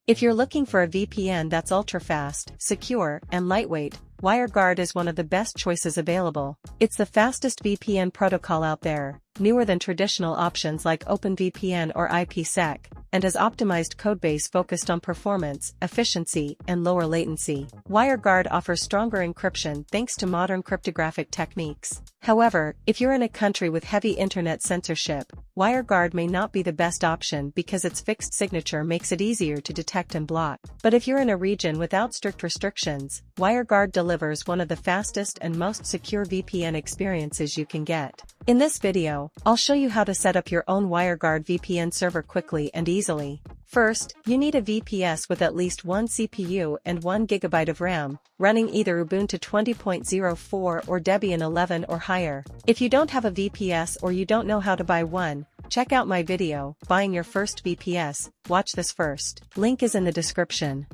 If you're looking for a VPN that's ultra-fast, secure, and lightweight, WireGuard is one of the best choices available. It's the fastest VPN protocol out there, newer than traditional options like OpenVPN or IPsec, and has optimized codebase focused on performance, efficiency, and lower latency. WireGuard offers stronger encryption thanks to modern cryptographic techniques. However, if you're in a country with heavy internet censorship, WireGuard may not be the best option because its fixed signature makes it easier to detect and block. But if you're in a region without strict restrictions, WireGuard delivers one of the fastest and most secure VPN experiences you can get. In this video, I'll show you how to set up your own WireGuard VPN server quickly and easily. First, you need a VPS with at least one CPU and 1 GB of RAM, running either Ubuntu 20.04 or Debian 11 or higher. If you don't have a VPS or you don't know how to buy one, check out my video, Buying Your First VPS. Watch this first. Link is in the description.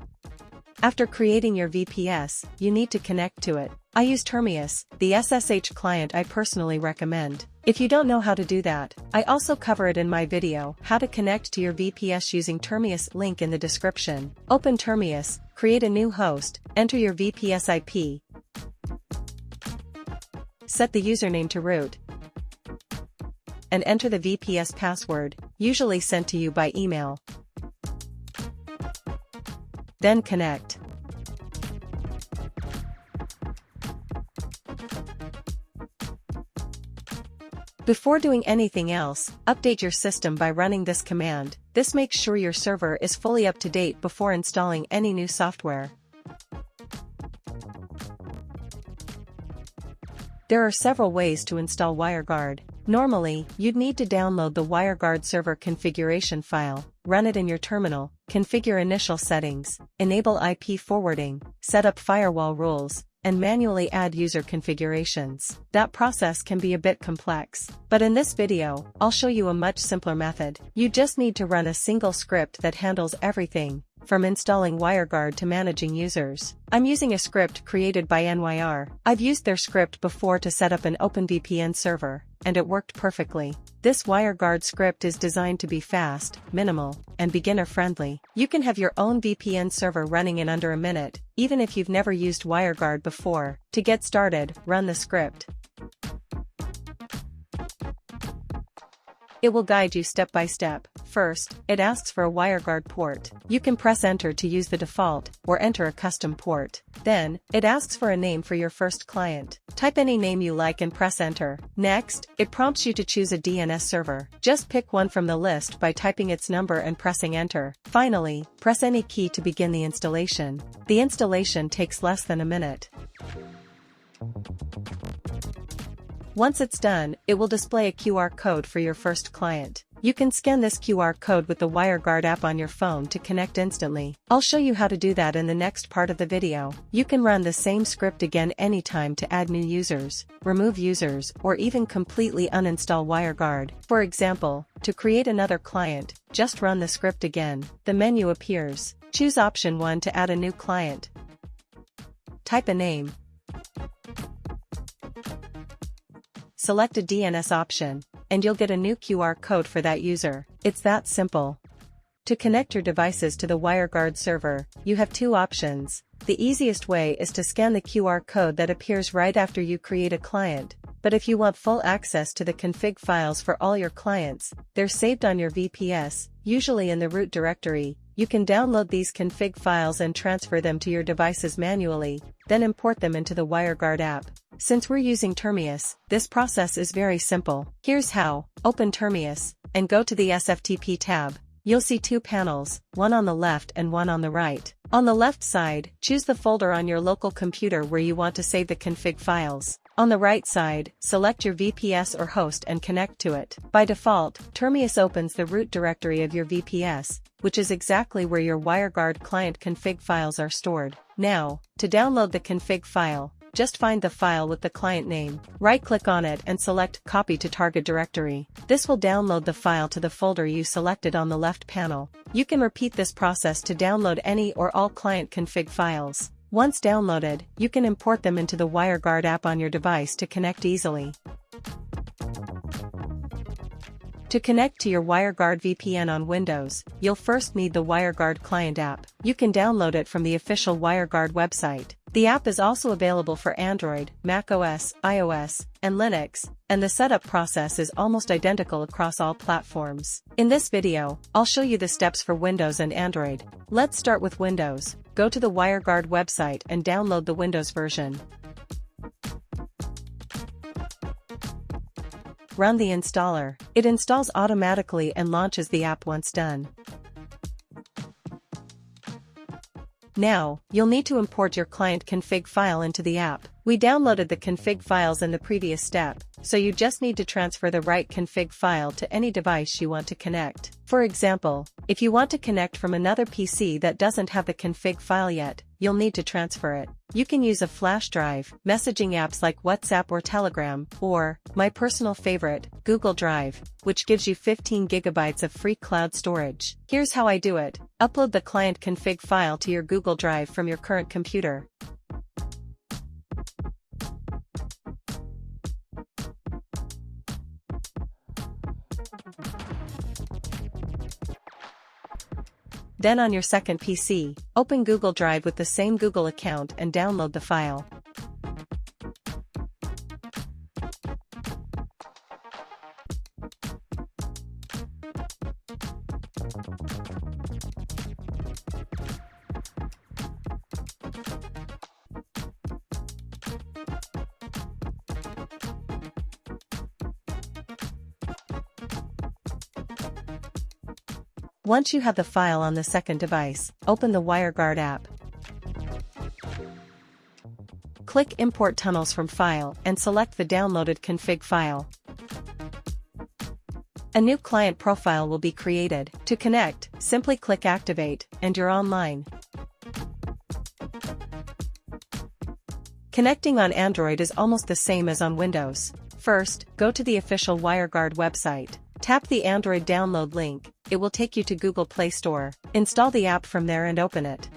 After creating your VPS, you need to connect to it. I use Termius, the SSH client I personally recommend. If you don't know how to do that, I also cover it in my video, How to Connect to Your VPS Using Termius, link in the description. Open Termius, create a new host, enter your VPS IP, set the username to root, and enter the VPS password, usually sent to you by email. Then connect. Before doing anything else, update your system by running this command. This makes sure your server is fully up to date before installing any new software. There are several ways to install WireGuard. Normally, you'd need to download the WireGuard server configuration file, run it in your terminal, configure initial settings, enable IP forwarding, set up firewall rules, and manually add user configurations. That process can be a bit complex, but in this video, I'll show you a much simpler method. You just need to run a single script that handles everything, from installing WireGuard to managing users. I'm using a script created by NYR. I've used their script before to set up an OpenVPN server, and it worked perfectly. This WireGuard script is designed to be fast, minimal, and beginner-friendly. You can have your own VPN server running in under a minute, even if you've never used WireGuard before. To get started, run the script. It will guide you step by step. First, it asks for a WireGuard port. You can press enter to use the default, or enter a custom port. Then, it asks for a name for your first client. Type any name you like and press enter. Next, it prompts you to choose a DNS server. Just pick one from the list by typing its number and pressing enter. Finally, press any key to begin the installation. The installation takes less than a minute. Once it's done, it will display a QR code for your first client. You can scan this QR code with the WireGuard app on your phone to connect instantly. I'll show you how to do that in the next part of the video. You can run the same script again anytime to add new users, remove users, or even completely uninstall WireGuard. For example, to create another client, just run the script again. The menu appears. Choose option 1 to add a new client. Type a name. Select a DNS option, and you'll get a new QR code for that user. It's that simple. To connect your devices to the WireGuard server, you have two options. The easiest way is to scan the QR code that appears right after you create a client, but if you want full access to the config files for all your clients, they're saved on your VPS, usually in the root directory. You can download these config files and transfer them to your devices manually, then import them into the WireGuard app. Since we're using Termius, this process is very simple. Here's how. Open Termius, and go to the SFTP tab. You'll see two panels, one on the left and one on the right. On the left side, choose the folder on your local computer where you want to save the config files. On the right side, select your VPS or host and connect to it. By default, Termius opens the root directory of your VPS, which is exactly where your WireGuard client config files are stored. Now, to download the config file, just find the file with the client name, right-click on it and select Copy to Target Directory. This will download the file to the folder you selected on the left panel. You can repeat this process to download any or all client config files. Once downloaded, you can import them into the WireGuard app on your device to connect easily. To connect to your WireGuard VPN on Windows, you'll first need the WireGuard client app. You can download it from the official WireGuard website. The app is also available for Android, macOS, iOS, and Linux, and the setup process is almost identical across all platforms. In this video, I'll show you the steps for Windows and Android. Let's start with Windows. Go to the WireGuard website and download the Windows version. Run the installer. It installs automatically and launches the app once done. Now, you'll need to import your client config file into the app. We downloaded the config files in the previous step, so you just need to transfer the right config file to any device you want to connect. For example, if you want to connect from another PC that doesn't have the config file yet, you'll need to transfer it. You can use a flash drive, messaging apps like WhatsApp or Telegram, or, my personal favorite, Google Drive, which gives you 15 gigabytes of free cloud storage. Here's how I do it. Upload the client config file to your Google Drive from your current computer. Then on your second PC, open Google Drive with the same Google account and download the file. Once you have the file on the second device, open the WireGuard app. Click Import Tunnels from File and select the downloaded config file. A new client profile will be created. To connect, simply click Activate, and you're online. Connecting on Android is almost the same as on Windows. First, go to the official WireGuard website. Tap the Android download link. It will take you to Google Play Store. Install the app from there and open it.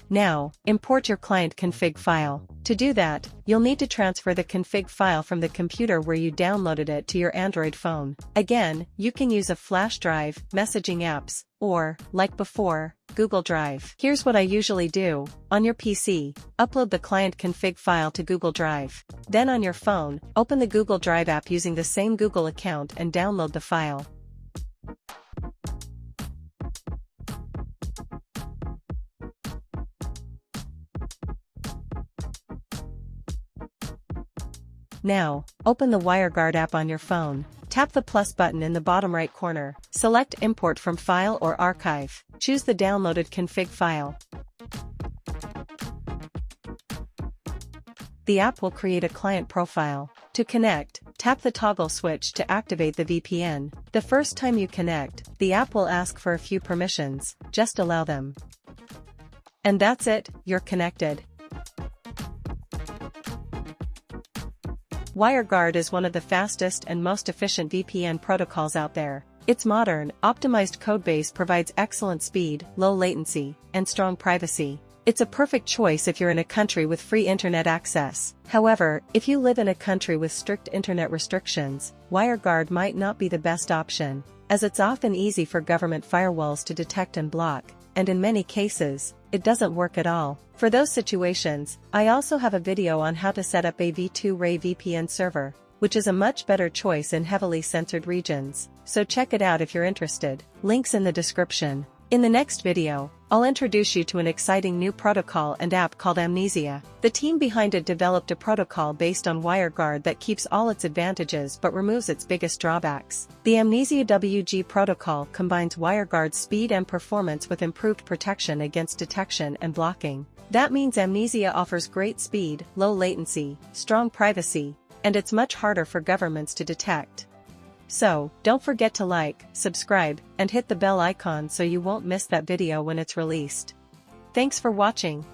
Now, import your client config file. To do that, you'll need to transfer the config file from the computer where you downloaded it to your Android phone. Again, you can use a flash drive, messaging apps, or, like before, Google Drive. Here's what I usually do. On your PC, upload the client config file to Google Drive. Then on your phone, open the Google Drive app using the same Google account and download the file. Now, open the WireGuard app on your phone. Tap the plus button in the bottom right corner. Select Import from File or Archive. Choose the downloaded config file. The app will create a client profile. To connect, tap the toggle switch to activate the VPN. The first time you connect, the app will ask for a few permissions. Just allow them. And that's it, you're connected. WireGuard is one of the fastest and most efficient VPN protocols out there. Its modern, optimized codebase provides excellent speed, low latency, and strong privacy. It's a perfect choice if you're in a country with free internet access. However, if you live in a country with strict internet restrictions, WireGuard might not be the best option, as it's often easy for government firewalls to detect and block, and in many cases, it doesn't work at all. For those situations, I also have a video on how to set up a V2Ray VPN server, which is a much better choice in heavily censored regions, so check it out if you're interested. Links in the description. In the next video, I'll introduce you to an exciting new protocol and app called Amnesia. The team behind it developed a protocol based on WireGuard that keeps all its advantages but removes its biggest drawbacks. The AmneziaWG protocol combines WireGuard's speed and performance with improved protection against detection and blocking. That means Amnesia offers great speed, low latency, strong privacy, and it's much harder for governments to detect. So, don't forget to like, subscribe, and hit the bell icon so you won't miss that video when it's released. Thanks for watching.